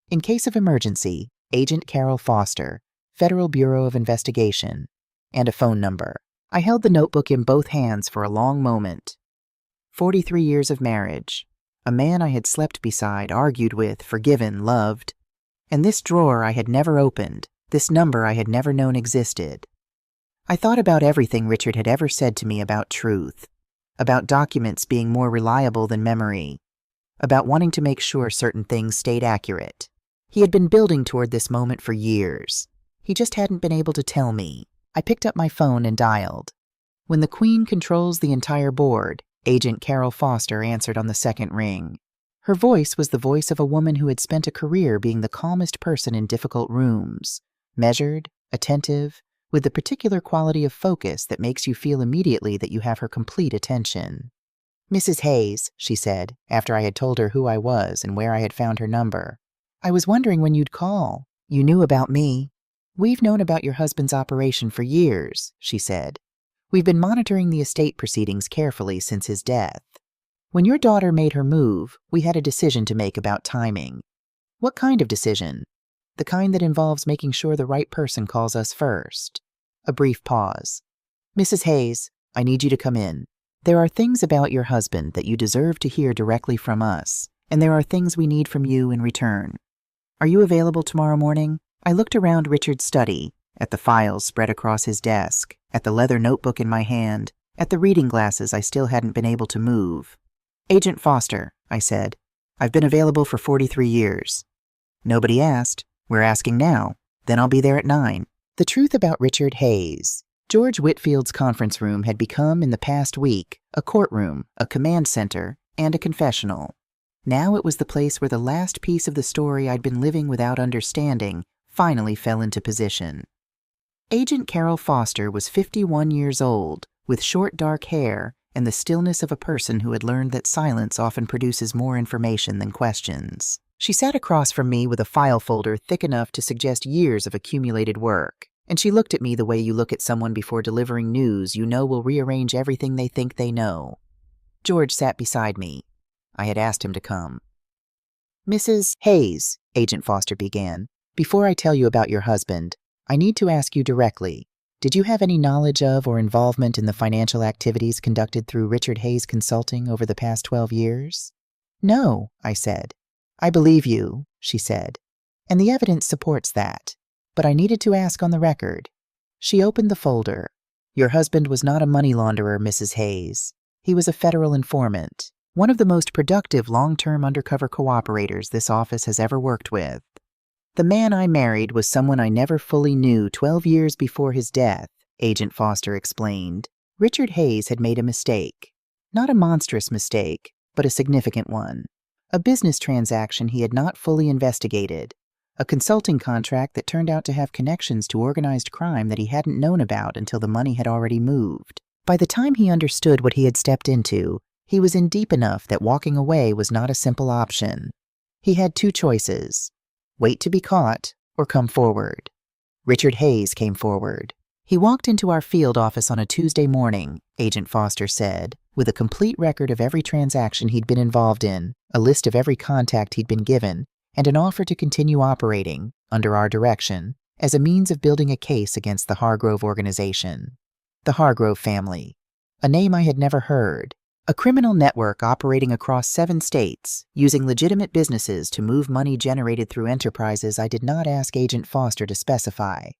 in case of emergency, Agent Carol Foster, Federal Bureau of Investigation, and a phone number. I held the notebook in both hands for a long moment. 43 years of marriage. A man I had slept beside, argued with, forgiven, loved. And this drawer I had never opened, this number I had never known existed. I thought about everything Richard had ever said to me about truth, about documents being more reliable than memory, about wanting to make sure certain things stayed accurate. He had been building toward this moment for years. He just hadn't been able to tell me. I picked up my phone and dialed. When the Queen controls the entire board, Agent Carol Foster answered on the second ring. Her voice was the voice of a woman who had spent a career being the calmest person in difficult rooms, measured, attentive, with the particular quality of focus that makes you feel immediately that you have her complete attention. Mrs. Hayes, she said, after I had told her who I was and where I had found her number. I was wondering when you'd call. You knew about me. We've known about your husband's operation for years, she said. We've been monitoring the estate proceedings carefully since his death. When your daughter made her move, we had a decision to make about timing. What kind of decision? The kind that involves making sure the right person calls us first. A brief pause. Mrs. Hayes, I need you to come in. There are things about your husband that you deserve to hear directly from us, and there are things we need from you in return. Are you available tomorrow morning? I looked around Richard's study, at the files spread across his desk, at the leather notebook in my hand, at the reading glasses I still hadn't been able to move. Agent Foster, I said. I've been available for 43 years. Nobody asked. We're asking now. Then I'll be there at 9. The truth about Richard Hayes. George Whitfield's conference room had become, in the past week, a courtroom, a command center, and a confessional. Now it was the place where the last piece of the story I'd been living without understanding finally fell into position. Agent Carol Foster was 51 years old, with short dark hair and the stillness of a person who had learned that silence often produces more information than questions. She sat across from me with a file folder thick enough to suggest years of accumulated work, and she looked at me the way you look at someone before delivering news you know will rearrange everything they think they know. George sat beside me. I had asked him to come. Mrs. Hayes, Agent Foster began, before I tell you about your husband, I need to ask you directly. Did you have any knowledge of or involvement in the financial activities conducted through Richard Hayes Consulting over the past 12 years? No, I said. I believe you, she said, and the evidence supports that. But I needed to ask on the record. She opened the folder. Your husband was not a money launderer, Mrs. Hayes. He was a federal informant, one of the most productive long-term undercover cooperators this office has ever worked with. The man I married was someone I never fully knew 12 years before his death, Agent Foster explained. Richard Hayes had made a mistake. Not a monstrous mistake, but a significant one. A business transaction he had not fully investigated. A consulting contract that turned out to have connections to organized crime that he hadn't known about until the money had already moved. By the time he understood what he had stepped into, he was in deep enough that walking away was not a simple option. He had two choices. Wait to be caught, or come forward. Richard Hayes came forward. He walked into our field office on a Tuesday morning, Agent Foster said, with a complete record of every transaction he'd been involved in, a list of every contact he'd been given, and an offer to continue operating, under our direction, as a means of building a case against the Hargrove organization. The Hargrove family. A name I had never heard. A criminal network operating across 7 states, using legitimate businesses to move money generated through enterprises I did not ask Agent Foster to specify.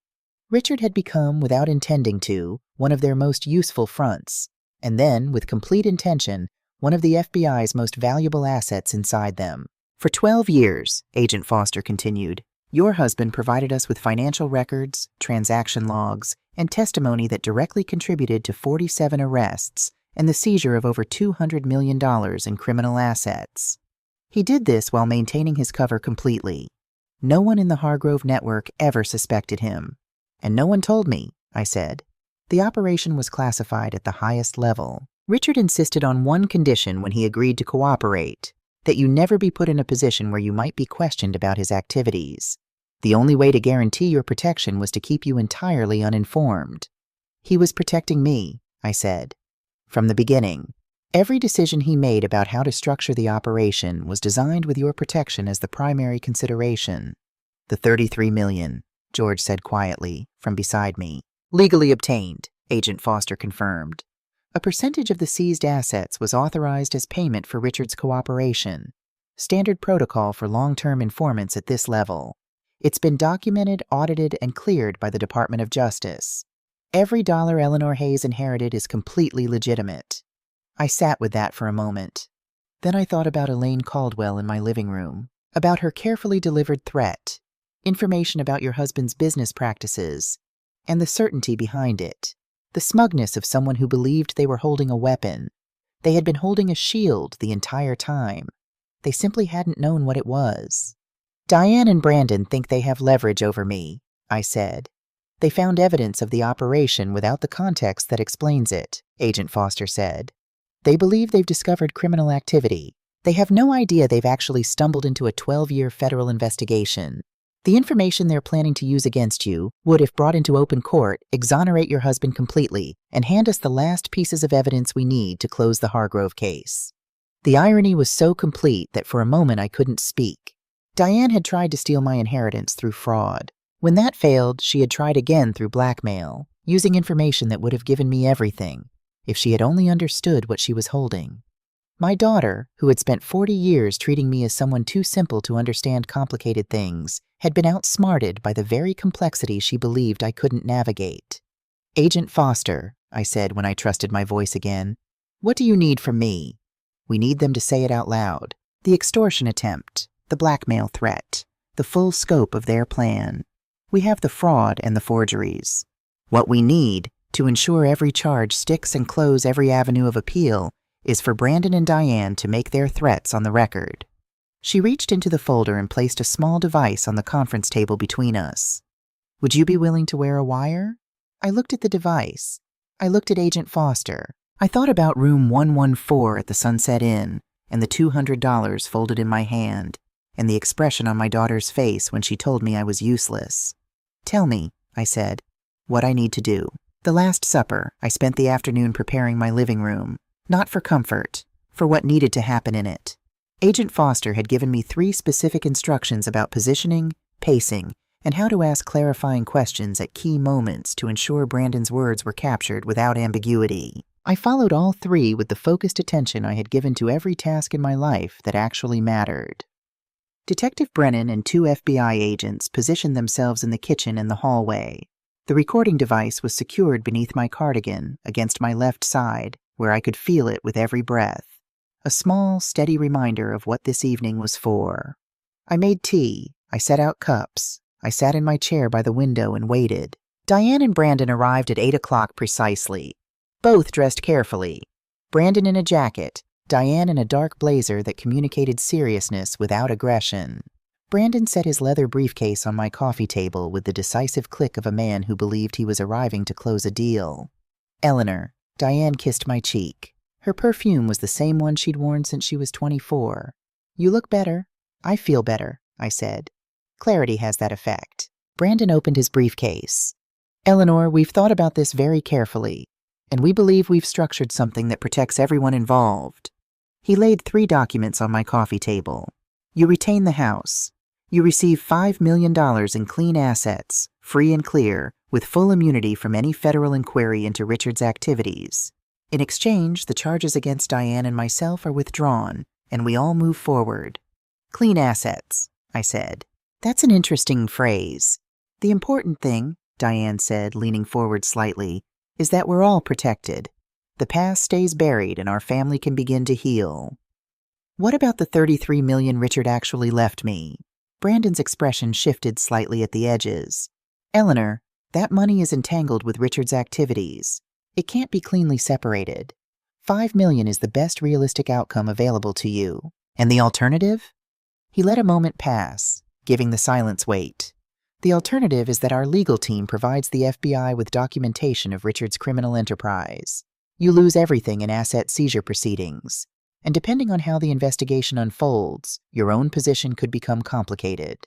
Richard had become, without intending to, one of their most useful fronts, and then, with complete intention, one of the FBI's most valuable assets inside them. For 12 years, Agent Foster continued, your husband provided us with financial records, transaction logs, and testimony that directly contributed to 47 arrests and the seizure of over $200 million in criminal assets. He did this while maintaining his cover completely. No one in the Hargrove network ever suspected him. And no one told me, I said. The operation was classified at the highest level. Richard insisted on one condition when he agreed to cooperate, that you never be put in a position where you might be questioned about his activities. The only way to guarantee your protection was to keep you entirely uninformed. He was protecting me, I said. From the beginning, every decision he made about how to structure the operation was designed with your protection as the primary consideration. The $33 million, George said quietly, from beside me. Legally obtained, Agent Foster confirmed. A percentage of the seized assets was authorized as payment for Richard's cooperation. Standard protocol for long-term informants at this level. It's been documented, audited, and cleared by the Department of Justice. Every dollar Eleanor Hayes inherited is completely legitimate. I sat with that for a moment. Then I thought about Elaine Caldwell in my living room, about her carefully delivered threat, information about your husband's business practices, and the certainty behind it. The smugness of someone who believed they were holding a weapon. They had been holding a shield the entire time. They simply hadn't known what it was. Diane and Brandon think they have leverage over me, I said. They found evidence of the operation without the context that explains it, Agent Foster said. They believe they've discovered criminal activity. They have no idea they've actually stumbled into a 12-year federal investigation. The information they're planning to use against you would, if brought into open court, exonerate your husband completely and hand us the last pieces of evidence we need to close the Hargrove case. The irony was so complete that for a moment I couldn't speak. Diane had tried to steal my inheritance through fraud. When that failed, she had tried again through blackmail, using information that would have given me everything, if she had only understood what she was holding. My daughter, who had spent 40 years treating me as someone too simple to understand complicated things, had been outsmarted by the very complexity she believed I couldn't navigate. Agent Foster, I said when I trusted my voice again, what do you need from me? We need them to say it out loud. The extortion attempt, the blackmail threat, the full scope of their plan. We have the fraud and the forgeries. What we need, to ensure every charge sticks and close every avenue of appeal, is for Brandon and Diane to make their threats on the record. She reached into the folder and placed a small device on the conference table between us. Would you be willing to wear a wire? I looked at the device. I looked at Agent Foster. I thought about room 114 at the Sunset Inn and the $200 folded in my hand and the expression on my daughter's face when she told me I was useless. Tell me, I said, what I need to do. The Last Supper, I spent the afternoon preparing my living room. Not for comfort, for what needed to happen in it. Agent Foster had given me 3 specific instructions about positioning, pacing, and how to ask clarifying questions at key moments to ensure Brandon's words were captured without ambiguity. I followed all 3 with the focused attention I had given to every task in my life that actually mattered. Detective Brennan and 2 FBI agents positioned themselves in the kitchen and the hallway. The recording device was secured beneath my cardigan, against my left side, where I could feel it with every breath. A small, steady reminder of what this evening was for. I made tea. I set out cups. I sat in my chair by the window and waited. Diane and Brandon arrived at 8 o'clock precisely. Both dressed carefully. Brandon in a jacket, Diane in a dark blazer that communicated seriousness without aggression. Brandon set his leather briefcase on my coffee table with the decisive click of a man who believed he was arriving to close a deal. Eleanor, Diane kissed my cheek. Her perfume was the same one she'd worn since she was 24. You look better. I feel better, I said. Clarity has that effect. Brandon opened his briefcase. Eleanor, we've thought about this very carefully, and we believe we've structured something that protects everyone involved. He laid 3 documents on my coffee table. You retain the house. You receive $5 million in clean assets, free and clear, with full immunity from any federal inquiry into Richard's activities. In exchange, the charges against Diane and myself are withdrawn, and we all move forward. Clean assets, I said. That's an interesting phrase. The important thing, Diane said, leaning forward slightly, is that we're all protected. The past stays buried and our family can begin to heal. What about the $33 million Richard actually left me? Brandon's expression shifted slightly at the edges. Eleanor, that money is entangled with Richard's activities. It can't be cleanly separated. $5 million is the best realistic outcome available to you. And the alternative? He let a moment pass, giving the silence weight. The alternative is that our legal team provides the FBI with documentation of Richard's criminal enterprise. You lose everything in asset seizure proceedings. And depending on how the investigation unfolds, your own position could become complicated.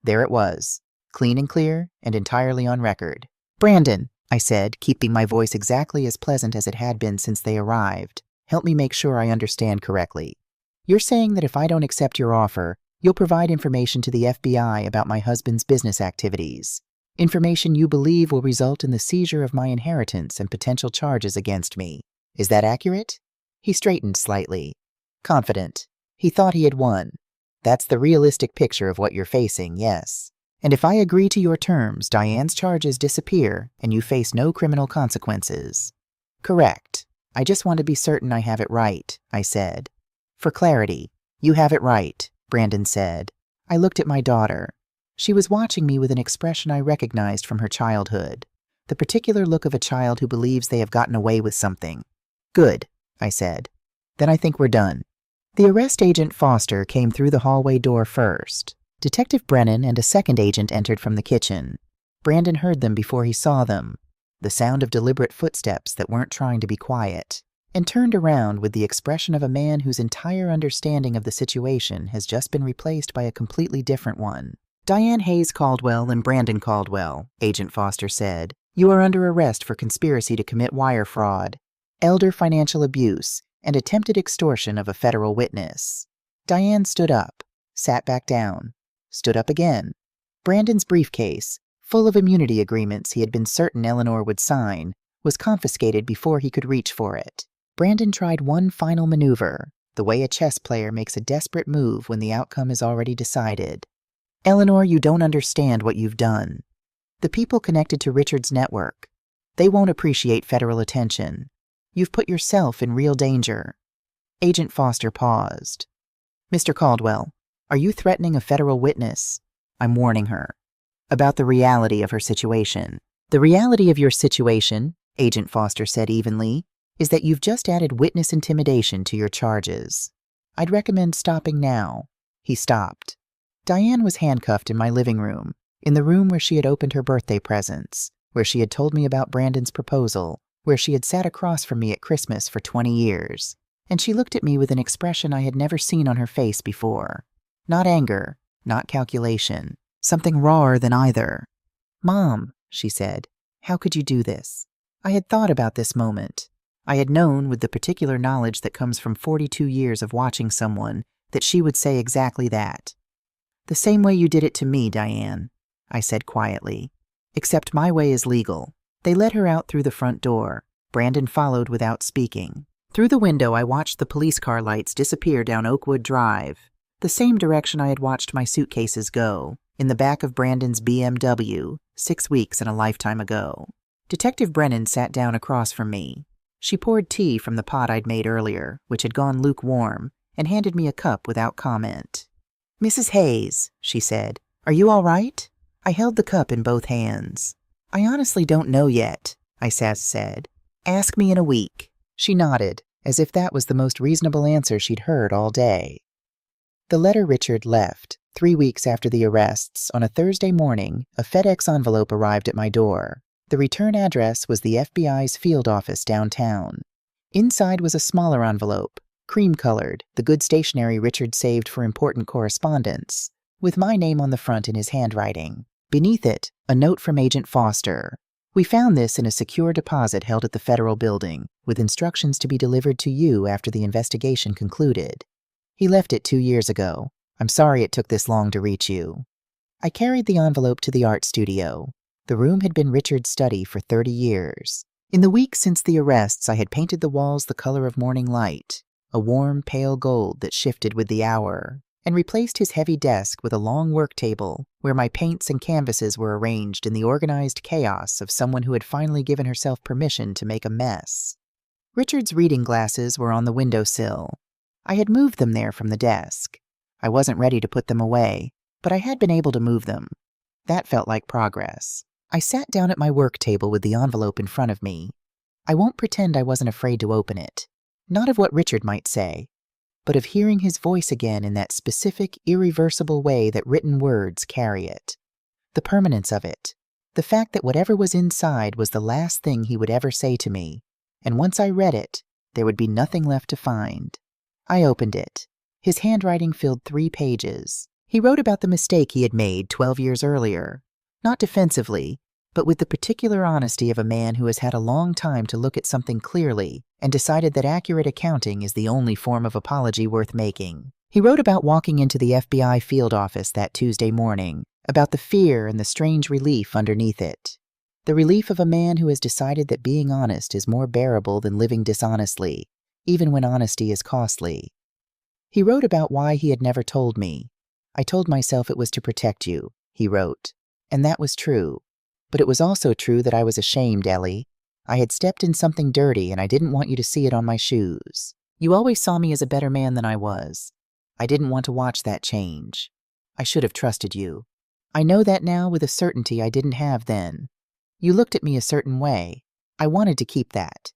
There it was, clean and clear and entirely on record. Brandon, I said, keeping my voice exactly as pleasant as it had been since they arrived. Help me make sure I understand correctly. You're saying that if I don't accept your offer, you'll provide information to the FBI about my husband's business activities. Information you believe will result in the seizure of my inheritance and potential charges against me. Is that accurate? He straightened slightly. Confident. He thought he had won. That's the realistic picture of what you're facing, yes. And if I agree to your terms, Diane's charges disappear and you face no criminal consequences. Correct. I just want to be certain I have it right, I said. For clarity, you have it right, Brandon said. I looked at my daughter. She was watching me with an expression I recognized from her childhood. The particular look of a child who believes they have gotten away with something. Good, I said. Then I think we're done. The arrest agent Foster came through the hallway door first. Detective Brennan and a second agent entered from the kitchen. Brandon heard them before he saw them, the sound of deliberate footsteps that weren't trying to be quiet, and turned around with the expression of a man whose entire understanding of the situation has just been replaced by a completely different one. Diane Hayes Caldwell and Brandon Caldwell, Agent Foster said, you are under arrest for conspiracy to commit wire fraud, elder financial abuse, and attempted extortion of a federal witness. Diane stood up, sat back down, stood up again. Brandon's briefcase, full of immunity agreements he had been certain Eleanor would sign, was confiscated before he could reach for it. Brandon tried one final maneuver, the way a chess player makes a desperate move when the outcome is already decided. Eleanor, you don't understand what you've done. The people connected to Richard's network, they won't appreciate federal attention. You've put yourself in real danger. Agent Foster paused. Mr. Caldwell, are you threatening a federal witness? I'm warning her. About the reality of her situation. The reality of your situation, Agent Foster said evenly, is that you've just added witness intimidation to your charges. I'd recommend stopping now. He stopped. Diane was handcuffed in my living room, in the room where she had opened her birthday presents, where she had told me about Brandon's proposal, where she had sat across from me at Christmas for 20 years, and she looked at me with an expression I had never seen on her face before. Not anger, not calculation, something rawer than either. Mom, she said, how could you do this? I had thought about this moment. I had known, with the particular knowledge that comes from 42 years of watching someone, that she would say exactly that. The same way you did it to me, Diane, I said quietly. Except my way is legal. They led her out through the front door. Brandon followed without speaking. Through the window, I watched the police car lights disappear down Oakwood Drive, the same direction I had watched my suitcases go, in the back of Brandon's BMW, 6 weeks and a lifetime ago. Detective Brennan sat down across from me. She poured tea from the pot I'd made earlier, which had gone lukewarm, and handed me a cup without comment. Mrs. Hayes, she said, are you all right? I held the cup in both hands. I honestly don't know yet, I said. Ask me in a week. She nodded, as if that was the most reasonable answer she'd heard all day. The letter Richard left, 3 weeks after the arrests, on a Thursday morning, a FedEx envelope arrived at my door. The return address was the FBI's field office downtown. Inside was a smaller envelope, cream-colored, the good stationery Richard saved for important correspondence, with my name on the front in his handwriting. Beneath it, a note from Agent Foster. We found this in a secure deposit held at the federal building, with instructions to be delivered to you after the investigation concluded. He left it 2 years ago. I'm sorry it took this long to reach you. I carried the envelope to the art studio. The room had been Richard's study for 30 years. In the weeks since the arrests, I had painted the walls the color of morning light, a warm, pale gold that shifted with the hour, and replaced his heavy desk with a long work table where my paints and canvases were arranged in the organized chaos of someone who had finally given herself permission to make a mess. Richard's reading glasses were on the windowsill. I had moved them there from the desk. I wasn't ready to put them away, but I had been able to move them. That felt like progress. I sat down at my work table with the envelope in front of me. I won't pretend I wasn't afraid to open it. Not of what Richard might say, but of hearing his voice again in that specific, irreversible way that written words carry it. The permanence of it. The fact that whatever was inside was the last thing he would ever say to me, and once I read it, there would be nothing left to find. I opened it. His handwriting filled 3 pages. He wrote about the mistake he had made 12 years earlier, not defensively, but with the particular honesty of a man who has had a long time to look at something clearly and decided that accurate accounting is the only form of apology worth making. He wrote about walking into the FBI field office that Tuesday morning, about the fear and the strange relief underneath it. The relief of a man who has decided that being honest is more bearable than living dishonestly, even when honesty is costly. He wrote about why he had never told me. I told myself it was to protect you, he wrote, and that was true. But it was also true that I was ashamed, Ellie. I had stepped in something dirty and I didn't want you to see it on my shoes. You always saw me as a better man than I was. I didn't want to watch that change. I should have trusted you. I know that now with a certainty I didn't have then. You looked at me a certain way. I wanted to keep that.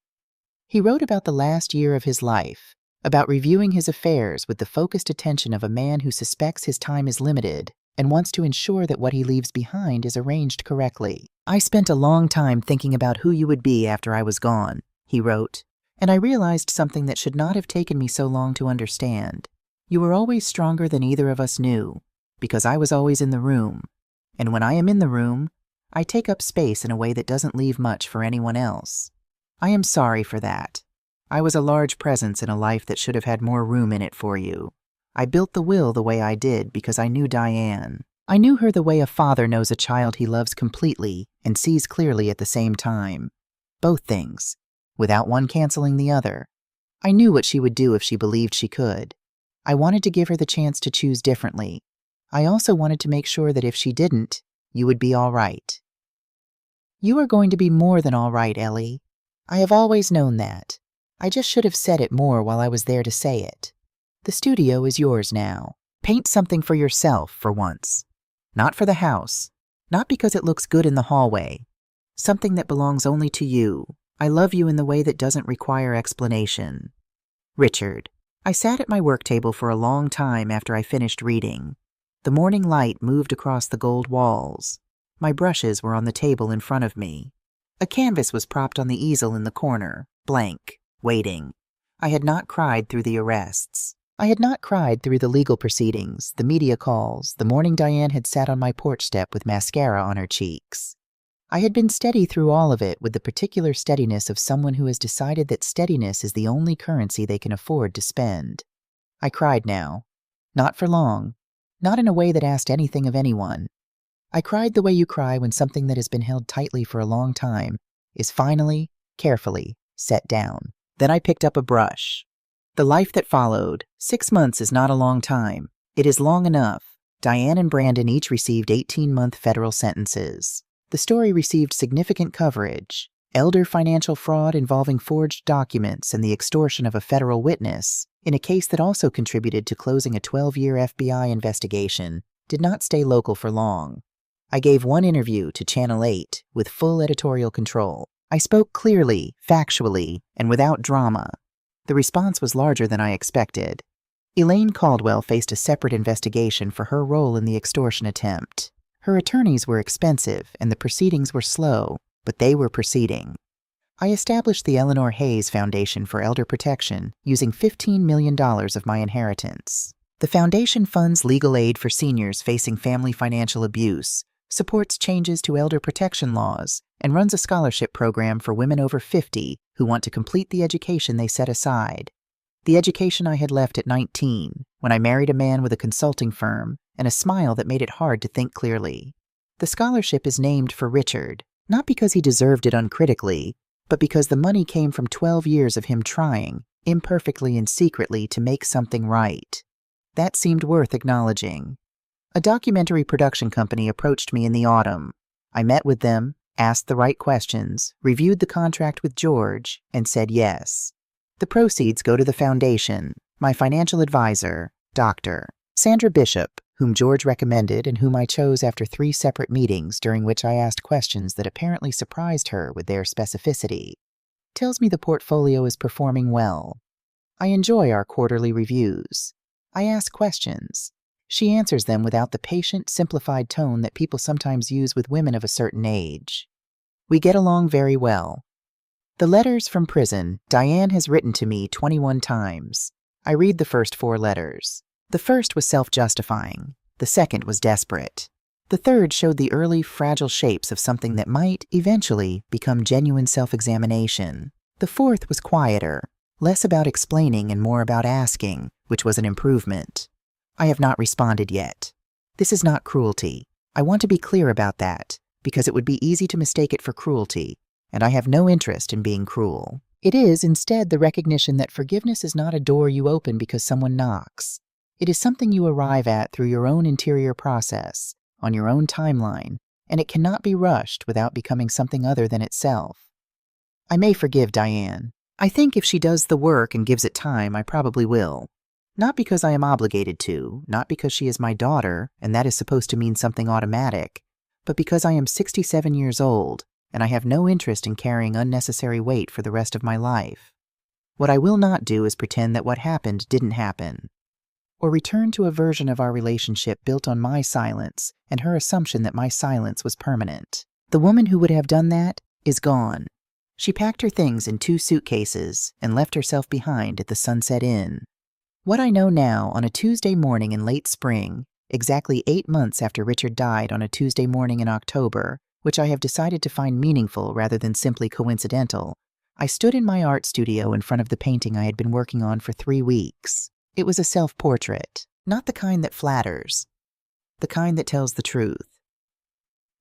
He wrote about the last year of his life, about reviewing his affairs with the focused attention of a man who suspects his time is limited and wants to ensure that what he leaves behind is arranged correctly. I spent a long time thinking about who you would be after I was gone, he wrote, and I realized something that should not have taken me so long to understand. You were always stronger than either of us knew, because I was always in the room, and when I am in the room, I take up space in a way that doesn't leave much for anyone else. I am sorry for that. I was a large presence in a life that should have had more room in it for you. I built the will the way I did because I knew Diane. I knew her the way a father knows a child he loves completely and sees clearly at the same time. Both things, without one canceling the other. I knew what she would do if she believed she could. I wanted to give her the chance to choose differently. I also wanted to make sure that if she didn't, you would be all right. You are going to be more than all right, Ellie. I have always known that. I just should have said it more while I was there to say it. The studio is yours now. Paint something for yourself for once. Not for the house. Not because it looks good in the hallway. Something that belongs only to you. I love you in the way that doesn't require explanation. Richard. I sat at my work table for a long time after I finished reading. The morning light moved across the gold walls. My brushes were on the table in front of me. A canvas was propped on the easel in the corner, blank, waiting. I had not cried through the arrests. I had not cried through the legal proceedings, the media calls, the morning Diane had sat on my porch step with mascara on her cheeks. I had been steady through all of it with the particular steadiness of someone who has decided that steadiness is the only currency they can afford to spend. I cried now. Not for long. Not in a way that asked anything of anyone. I cried the way you cry when something that has been held tightly for a long time is finally, carefully, set down. Then I picked up a brush. The life that followed. 6 months is not a long time. It is long enough. Diane and Brandon each received 18-month federal sentences. The story received significant coverage. Elder financial fraud involving forged documents and the extortion of a federal witness, in a case that also contributed to closing a 12-year FBI investigation, did not stay local for long. I gave one interview to Channel 8 with full editorial control. I spoke clearly, factually, and without drama. The response was larger than I expected. Elaine Caldwell faced a separate investigation for her role in the extortion attempt. Her attorneys were expensive and the proceedings were slow, but they were proceeding. I established the Eleanor Hayes Foundation for Elder Protection using $15 million of my inheritance. The foundation funds legal aid for seniors facing family financial abuse, supports changes to elder protection laws, and runs a scholarship program for women over 50 who want to complete the education they set aside. The education I had left at 19, when I married a man with a consulting firm and a smile that made it hard to think clearly. The scholarship is named for Richard, not because he deserved it uncritically, but because the money came from 12 years of him trying, imperfectly and secretly, to make something right. That seemed worth acknowledging. A documentary production company approached me in the autumn. I met with them, asked the right questions, reviewed the contract with George, and said yes. The proceeds go to the foundation. My financial advisor, Dr. Sandra Bishop, whom George recommended and whom I chose after 3 separate meetings during which I asked questions that apparently surprised her with their specificity, tells me the portfolio is performing well. I enjoy our quarterly reviews. I ask questions. She answers them without the patient, simplified tone that people sometimes use with women of a certain age. We get along very well. The letters from prison Diane has written to me 21 times. I read the first 4 letters. The first was self-justifying. The second was desperate. The third showed the early, fragile shapes of something that might, eventually, become genuine self-examination. The fourth was quieter, less about explaining and more about asking, which was an improvement. I have not responded yet. This is not cruelty. I want to be clear about that, because it would be easy to mistake it for cruelty, and I have no interest in being cruel. It is, instead, the recognition that forgiveness is not a door you open because someone knocks. It is something you arrive at through your own interior process, on your own timeline, and it cannot be rushed without becoming something other than itself. I may forgive Diane. I think if she does the work and gives it time, I probably will. Not because I am obligated to, not because she is my daughter, and that is supposed to mean something automatic, but because I am 67 years old, and I have no interest in carrying unnecessary weight for the rest of my life. What I will not do is pretend that what happened didn't happen, or return to a version of our relationship built on my silence and her assumption that my silence was permanent. The woman who would have done that is gone. She packed her things in 2 suitcases and left herself behind at the Sunset Inn. What I know now on a Tuesday morning in late spring, exactly 8 months after Richard died on a Tuesday morning in October, which I have decided to find meaningful rather than simply coincidental, I stood in my art studio in front of the painting I had been working on for 3 weeks. It was a self-portrait, not the kind that flatters, the kind that tells the truth.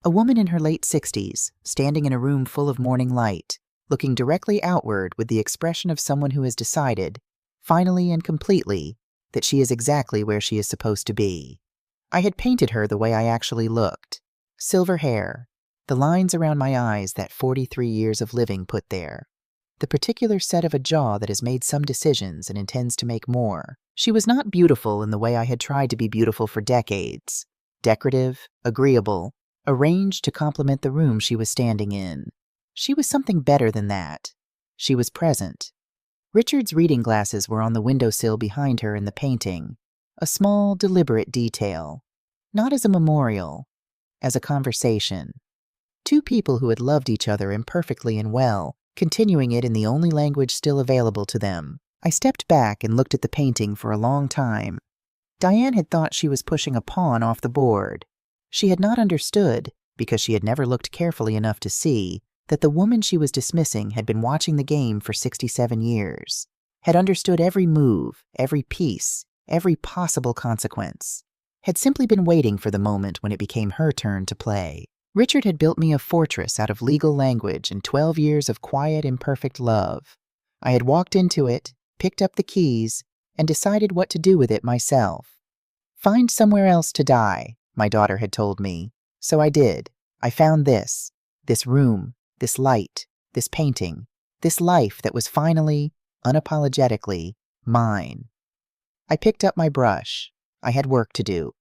A woman in her late 60s, standing in a room full of morning light, looking directly outward with the expression of someone who has decided, finally and completely, that she is exactly where she is supposed to be. I had painted her the way I actually looked. Silver hair, the lines around my eyes that 43 years of living put there, the particular set of a jaw that has made some decisions and intends to make more. She was not beautiful in the way I had tried to be beautiful for decades. Decorative, agreeable, arranged to complement the room she was standing in. She was something better than that. She was present. Richard's reading glasses were on the windowsill behind her in the painting, a small, deliberate detail, not as a memorial, as a conversation. 2 people who had loved each other imperfectly and well, continuing it in the only language still available to them. I stepped back and looked at the painting for a long time. Diane had thought she was pushing a pawn off the board. She had not understood, because she had never looked carefully enough to see, that the woman she was dismissing had been watching the game for 67 years, had understood every move, every piece, every possible consequence, had simply been waiting for the moment when it became her turn to play. Richard had built me a fortress out of legal language and 12 years of quiet, imperfect love. I had walked into it, picked up the keys, and decided what to do with it myself. Find somewhere else to die, my daughter had told me. So I did. I found this room, this light, this painting, this life that was finally, unapologetically, mine. I picked up my brush. I had work to do.